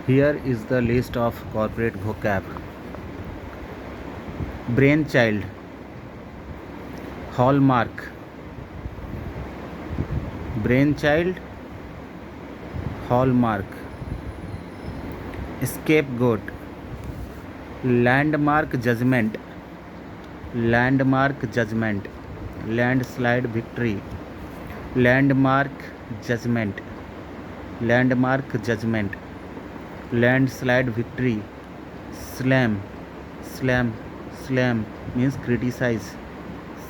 Here is the list of corporate vocab. Brainchild, hallmark, brainchild, hallmark, scapegoat, landmark judgment, landmark judgment, landslide victory, landmark judgment, landmark judgment, landslide victory, slam, slam, slam means criticize,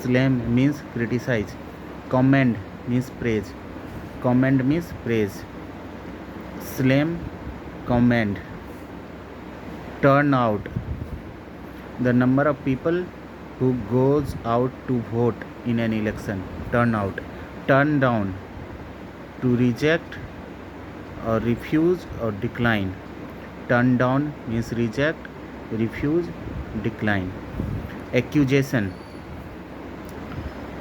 slam means criticize, commend means praise, commend means praise, slam, commend, turn out, the number of people who goes out to vote in an election, turn out, turn down, to reject or refuse or decline, turn down means reject, refuse, decline, accusation,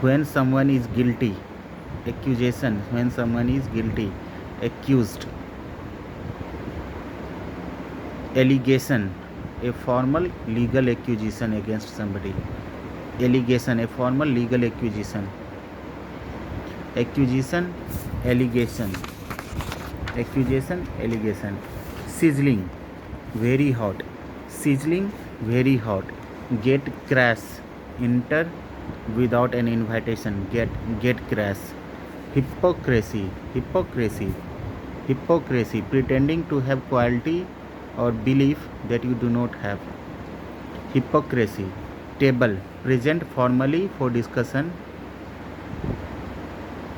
when someone is guilty, accusation when someone is guilty, accused, allegation, a formal legal accusation against somebody, allegation, a formal legal accusation, accusation, allegation, accusation, allegation, sizzling, very hot, sizzling, very hot, get crash, enter without an invitation, get crash, hypocrisy, hypocrisy, hypocrisy, pretending to have quality or belief that you do not have, hypocrisy, table, present formally for discussion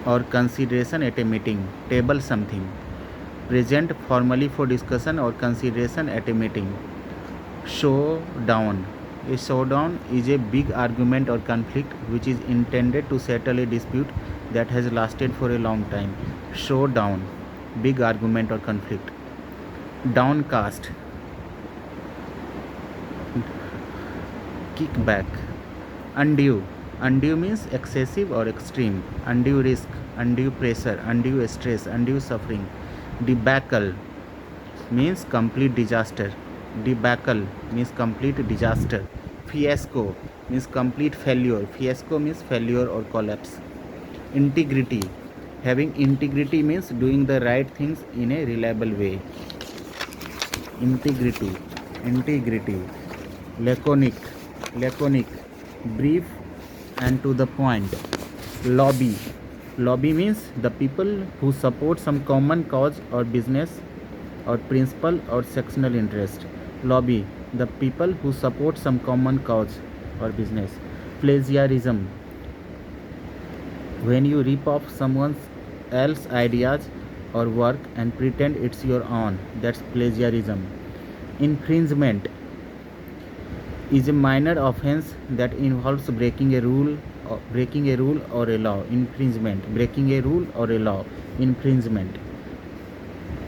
or consideration at a meeting, table something, present formally for discussion or consideration at a meeting, showdown, a showdown is a big argument or conflict which is intended to settle a dispute that has lasted for a long time, showdown, big argument or conflict, downcast, kickback, undue, undue means excessive or extreme, undue risk, undue pressure, undue stress, undue suffering, debacle means complete disaster, debacle means complete disaster, fiasco means complete failure, fiasco means failure or collapse, integrity, having integrity means doing the right things in a reliable way, integrity, integrity, laconic, laconic, brief and to the point, lobby, lobby means the people who support some common cause or business or principle or sectional interest, lobby, the people who support some common cause or business, plagiarism, when you rip off someone else's ideas or work and pretend it's your own, that's plagiarism, infringement is a minor offense that involves breaking a rule or a law, infringement, breaking a rule or a law, infringement,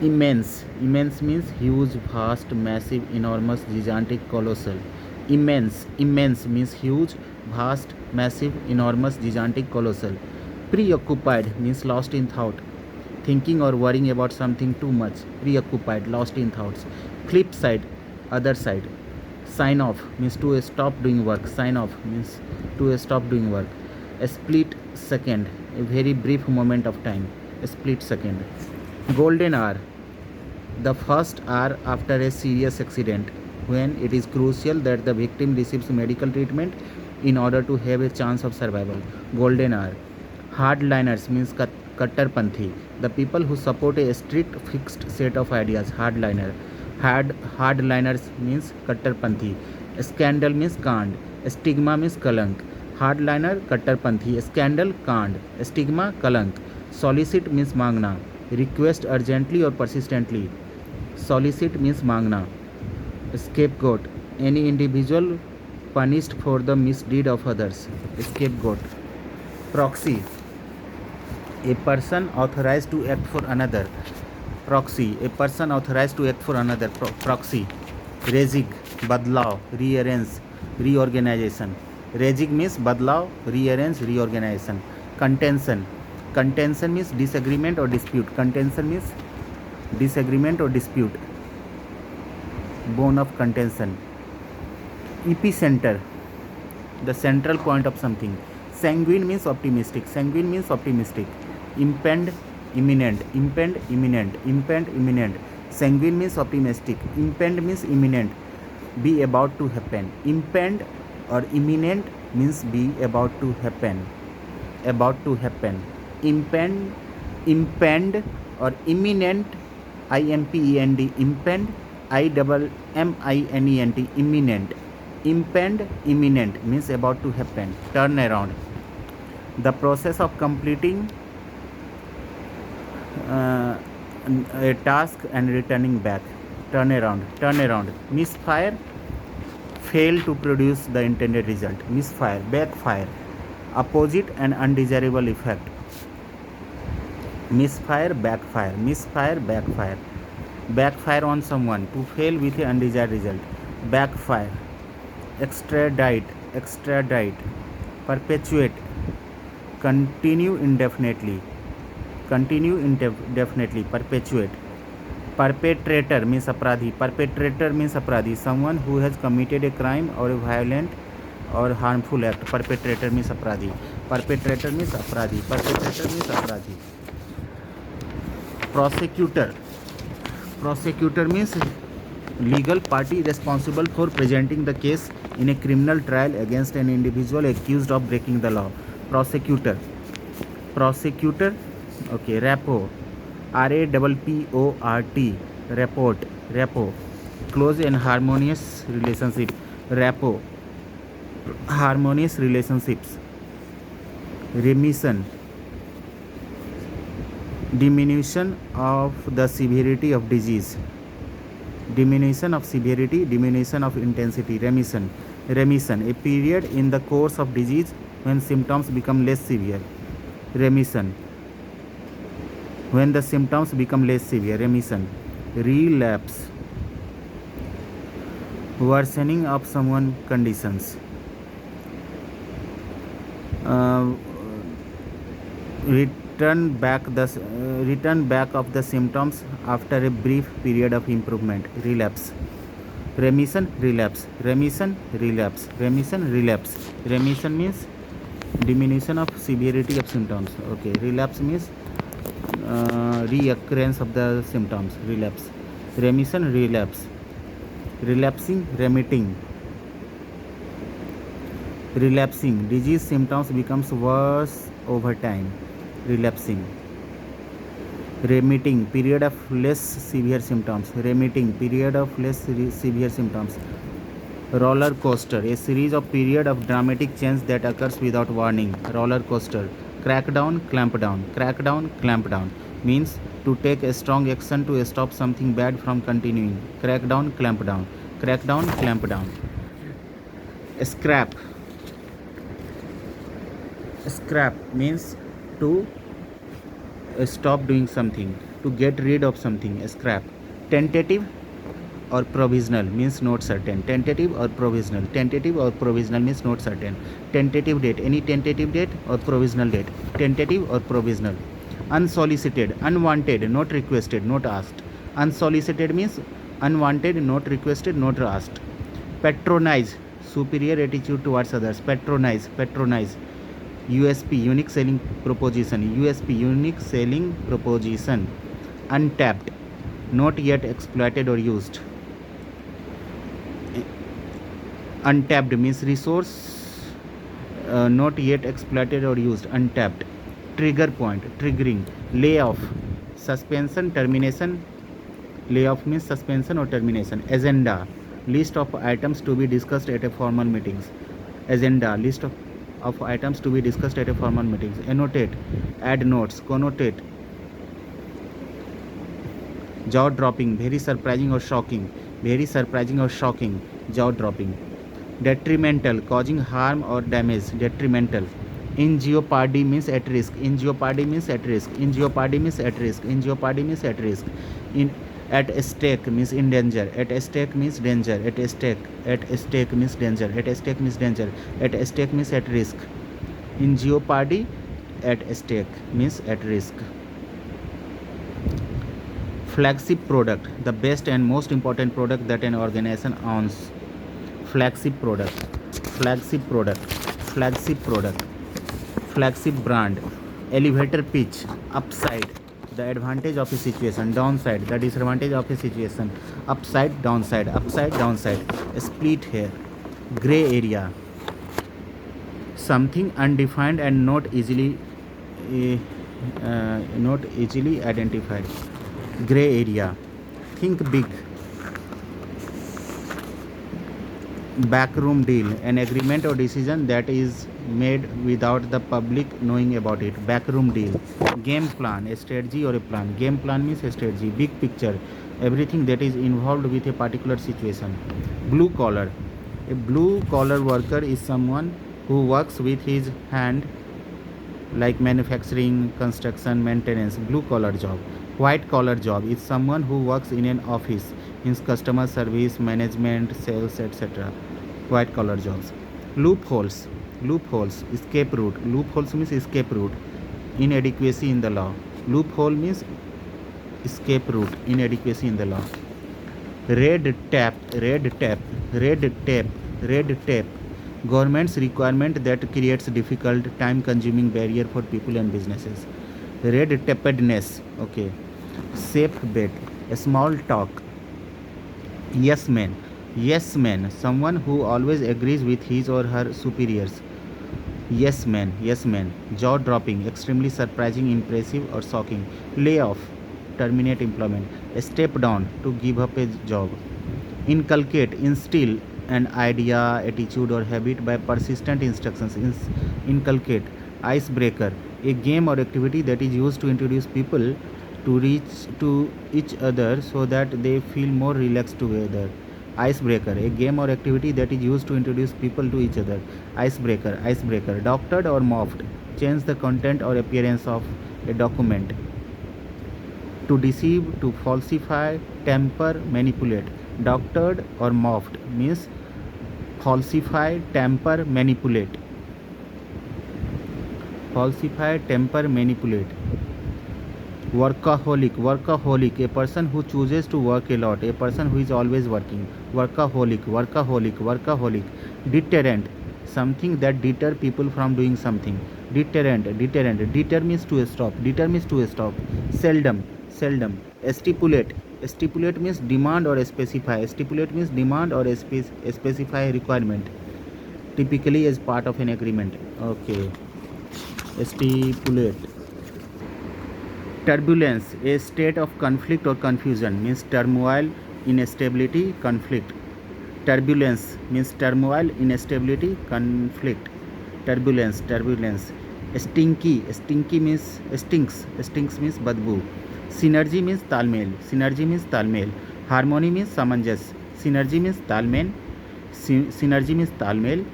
immense, immense means huge, vast, massive, enormous, gigantic, colossal, immense, immense means huge, vast, massive, enormous, gigantic, colossal, preoccupied means lost in thought, thinking or worrying about something too much, preoccupied, lost in thoughts, flip side, other side, sign off means to stop doing work, sign off means to stop doing work, a split second, a very brief moment of time, a split second, golden hour, the first hour after a serious accident when it is crucial that the victim receives medical treatment in order to have a chance of survival, golden hour, hardliners means Kattarpanthi, the people who support a strict fixed set of ideas, hardliner, hardliners means Kattarpanthi, scandal means Kand, stigma means Kalank, hardliner Kattarpanthi, scandal Kand, stigma Kalank, solicit means Mangna, request urgently or persistently, solicit means Mangna, scapegoat, any individual punished for the misdeed of others, scapegoat, proxy, a person authorized to act for another, proxy, a person authorized to act for another, proxy, resig, badlav, rearrange, reorganization, resig means badlav, rearrange, reorganization, contention, contention means disagreement or dispute, contention means disagreement or dispute, bone of contention. Epicenter, the central point of something. Sanguine means optimistic. Sanguine means optimistic. Impend, imminent. Impend, imminent. Impend, imminent. Sanguine means optimistic. Impend means imminent. Be about to happen. Impend or imminent means be about to happen. About to happen. Impend or imminent. IMPEND. Impend. IMMINENT. Imminent. Impend, imminent means about to happen. Turn around, the process of completing a task and returning back. Turn around. Misfire, fail to produce the intended result. Misfire, backfire, opposite and undesirable effect. Misfire, backfire. Backfire on someone, to fail with an undesired result. Backfire. Extradite, perpetuate, continue indefinitely, perpetuate. Perpetrator means अपराधी, someone who has committed a crime or a violent or harmful act. Perpetrator means अपराधी. Prosecutor means legal party responsible for presenting the case in a criminal trial against an individual accused of breaking the law. Prosecutor. Okay. Rapport, RAPPORT, rapport, close and harmonious relationship. Rapport, harmonious relationships. Remission, diminution of the severity of disease. Diminution of severity, diminution of intensity. Remission, a period in the course of disease when symptoms become less severe. Remission, when the symptoms become less severe. Remission. Relapse, worsening of someone's conditions. Return back of the symptoms after a brief period of improvement. Relapse. Remission, relapse. Remission means diminution of severity of symptoms. Okay. Relapse means reoccurrence of the symptoms. Relapse. Remission, relapse. Relapsing, remitting. Relapsing, disease symptoms becomes worse over time. Relapsing. Remitting, period of less severe symptoms. Roller coaster, a series of period of dramatic change that occurs without warning. Roller coaster. Crackdown, clamp down means to take a strong action to stop something bad from continuing. Crackdown, clamp down. Scrap means to stop doing something, to get rid of something. Scrap. Tentative or provisional means not certain. Tentative or provisional means not certain. Tentative date, any tentative date or provisional date. Tentative or provisional. Unsolicited, unwanted, not requested, not asked. Unsolicited means unwanted, not requested, not asked. Patronize, superior attitude towards others. Patronize. USP, unique selling proposition. Untapped, not yet exploited or used. Untapped means resource not yet exploited or used. Untapped. Trigger point, triggering. Layoff, suspension, termination. Layoff means suspension or termination. Agenda, list of items to be discussed at a formal meetings. Agenda, list of items to be discussed at a formal meetings. Annotate, add notes. Connotate, jaw dropping, very surprising or shocking. Jaw dropping. Detrimental, causing harm or damage. Detrimental. In jeopardy means at risk. In at stake means in danger. At stake means danger. At stake means at risk. In jeopardy, at stake means at risk. Flagship product, the best and most important product that an organization owns. Flagship product, flagship product, flagship product, flagship brand. Elevator pitch, upside, the advantage of a situation, downside, the disadvantage of a situation, upside, downside, split hair. Gray area, something undefined and uh, not easily identified. Gray area, think big. Backroom deal, an agreement or decision that is made without the public knowing about it. Backroom deal. Game plan, a strategy or a plan. Game plan means a strategy. Big picture, everything that is involved with a particular situation. Blue collar, a blue collar worker is someone who works with his hand, like manufacturing, construction, maintenance. Blue collar job. White collar job is someone who works in an office, means customer service, management, sales, etc. White collar jobs. Loopholes, loopholes, escape route. Loopholes means escape route. Inadequacy in the law. Loophole means escape route, inadequacy in the law. Red tape, red tape, red tape, red tape. Government's requirement that creates difficult, time-consuming barrier for people and businesses. Red tapedness. Okay. Safe bet, a small talk. Yes man, yes man, someone who always agrees with his or her superiors. Yes man, yes man. Jaw dropping, extremely surprising, impressive, or shocking. Layoff, terminate employment. A step down, to give up a job. Inculcate, instill an idea, attitude, or habit by persistent instructions. Inculcate. Icebreaker, a game or activity that is used to introduce people to reach to each other so that they feel more relaxed together. Icebreaker, a game or activity that is used to introduce people to each other. Icebreaker, icebreaker. Doctored or morphed, change the content or appearance of a document. To deceive, to falsify, tamper, manipulate. Doctored or morphed means falsify, tamper, manipulate. Falsify, tamper, manipulate. Workaholic, workaholic, a person who chooses to work a lot, a person who is always working. Workaholic, workaholic, workaholic. Deterrent, something that deter people from doing something. Deterrent, deterrent. Deter means to stop, deter means to stop. Seldom, seldom. Stipulate, stipulate means demand or specify. Stipulate means demand or specify requirement, typically as part of an agreement. Okay. Stipulate. Turbulence, a state of conflict or confusion, means turmoil, instability, conflict. Turbulence means turmoil, instability, conflict. Turbulence, turbulence. Stinky, stinky means stinks, stinks means badbu. Synergy means talmel, synergy means talmel. Harmony means samanjas. Synergy means talmel, synergy means talmel.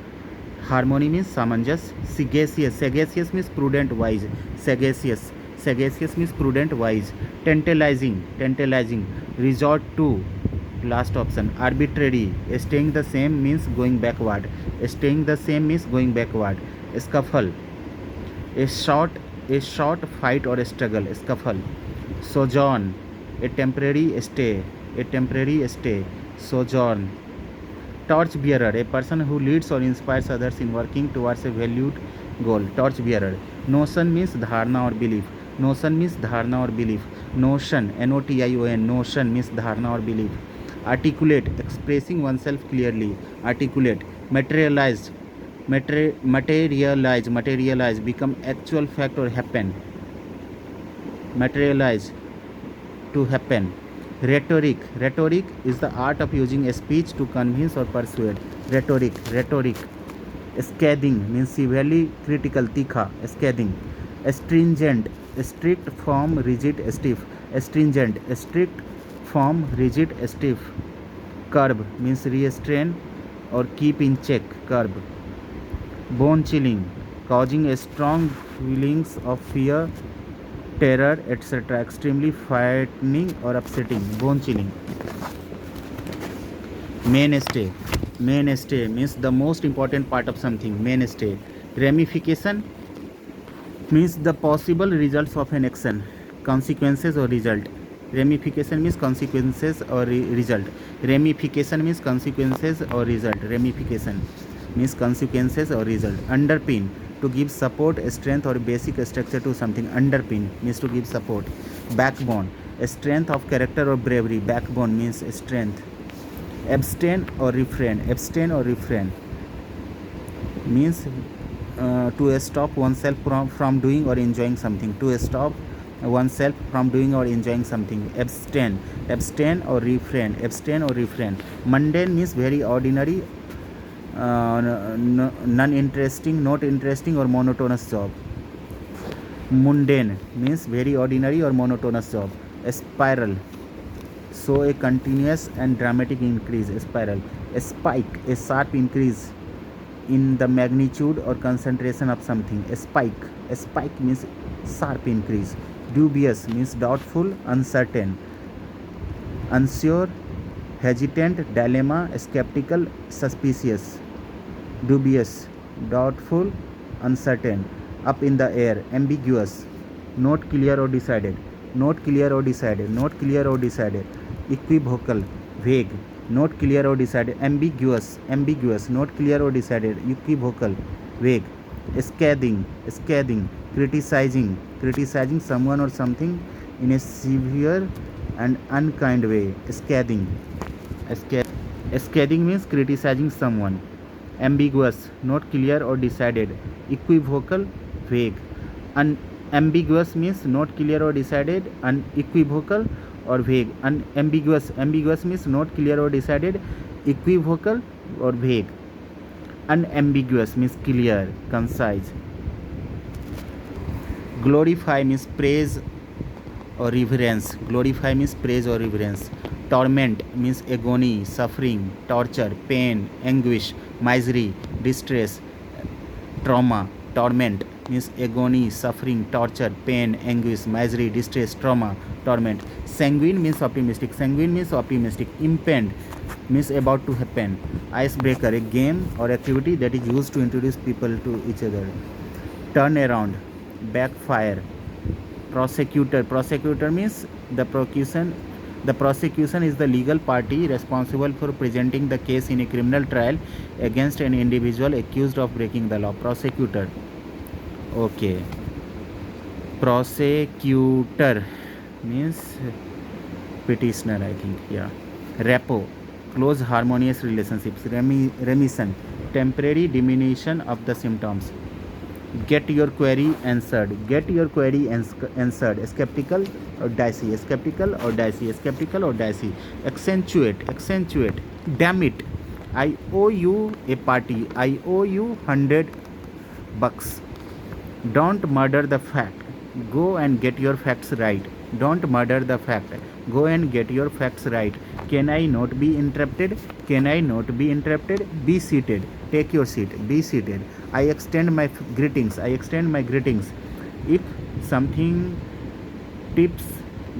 Harmony means samanjas. Sagacious, sagacious means prudent, wise. Sagacious, sagacious means prudent, wise. Tantalizing, tantalizing. Resort to, last option. Arbitrary, staying the same means going backward. Staying the same means going backward. Scuffle, a short fight or a struggle. Scuffle. Sojourn, a temporary stay, a temporary stay. Sojourn. Torch bearer, a person who leads or inspires others in working towards a valued goal. Torch bearer. Notion means dharna or belief. Notion means dharna or belief. Notion, Notion, notion means dharna or belief. Articulate, expressing oneself clearly. Articulate. Materialized, materialize, materialize, become actual fact or happen. Materialize, to happen. Rhetoric, rhetoric is the art of using a speech to convince or persuade. Rhetoric, rhetoric. Scathing means severely critical, tikha, scathing. Astringent, strict, firm, rigid, stiff. Astringent, strict, firm, rigid, stiff. Curb means restrain or keep in check, curb. Bone chilling, causing a strong feelings of fear, terror, etc. Extremely frightening or upsetting. Bone chilling. Mainstay, mainstay means the most important part of something. Mainstay. Ramification means the possible results of an action, consequences or result. Ramification means consequences or result. Ramification means consequences or result. Ramification means consequences or result. Underpin, to give support, strength or basic structure to something. Underpin means to give support. Backbone, a strength of character or bravery. Backbone means strength. Abstain or refrain. Abstain or refrain means to stop oneself from doing or enjoying something. To stop oneself from doing or enjoying something. Abstain. Abstain or refrain. Abstain or refrain. Mundane means very ordinary, non-interesting, not interesting or monotonous job. Mundane means very ordinary or monotonous job. A spiral, so a continuous and dramatic increase. A spiral. A spike, a sharp increase in the magnitude or concentration of something. A spike. A spike means sharp increase. Dubious means doubtful, uncertain, unsure, hesitant, dilemma, skeptical, suspicious. Dubious, doubtful, uncertain. Up in the air. Ambiguous, not clear or decided. Not clear or decided. Not clear or decided. Equivocal, vague, not clear or decided. Ambiguous, ambiguous, not clear or decided. Equivocal, vague. Scathing, scathing, criticizing, criticizing someone or something in a severe and unkind way. Scathing. Scathing means criticizing someone. Ambiguous, not clear or decided. Equivocal, vague. Ambiguous means not clear or decided. Unequivocal or vague. Unambiguous, ambiguous means not clear or decided. Equivocal or vague. Unambiguous means clear, concise. Glorify means praise or reverence. Glorify means praise or reverence. Torment means agony, suffering, torture, pain, anguish, misery, distress, trauma. Torment means agony, suffering, torture, pain, anguish, misery, distress, trauma, torment. Sanguine means optimistic. Sanguine means optimistic. Impend means about to happen. Icebreaker, a game or activity that is used to introduce people to each other. Turn around, backfire. Prosecutor, prosecutor means the prosecution. The prosecution is the legal party responsible for presenting the case in a criminal trial against an individual accused of breaking the law. Prosecutor. Okay. Prosecutor means petitioner, I think. Yeah. Rapport, close harmonious relationships. Remission, temporary diminution of the symptoms. Get your query answered. Get your query answered. Skeptical or dicey. Skeptical or dicey. Skeptical or dicey. Accentuate. Accentuate. Damn it, I owe you a party. I owe you $100. Don't murder the fact. Go and get your facts right. Don't murder the fact. Go and get your facts right. Can I not be interrupted? Can I not be interrupted? Be seated. Take your seat. Be seated. I extend my greetings. I extend my greetings. If something tips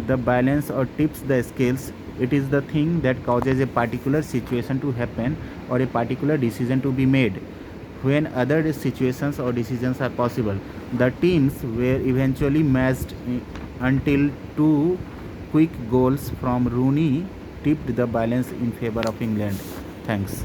the balance or tips the scales, it is the thing that causes a particular situation to happen or a particular decision to be made. When other situations or decisions are possible, the teams were eventually matched until two quick goals from Rooney tipped the balance in favor of England. Thanks.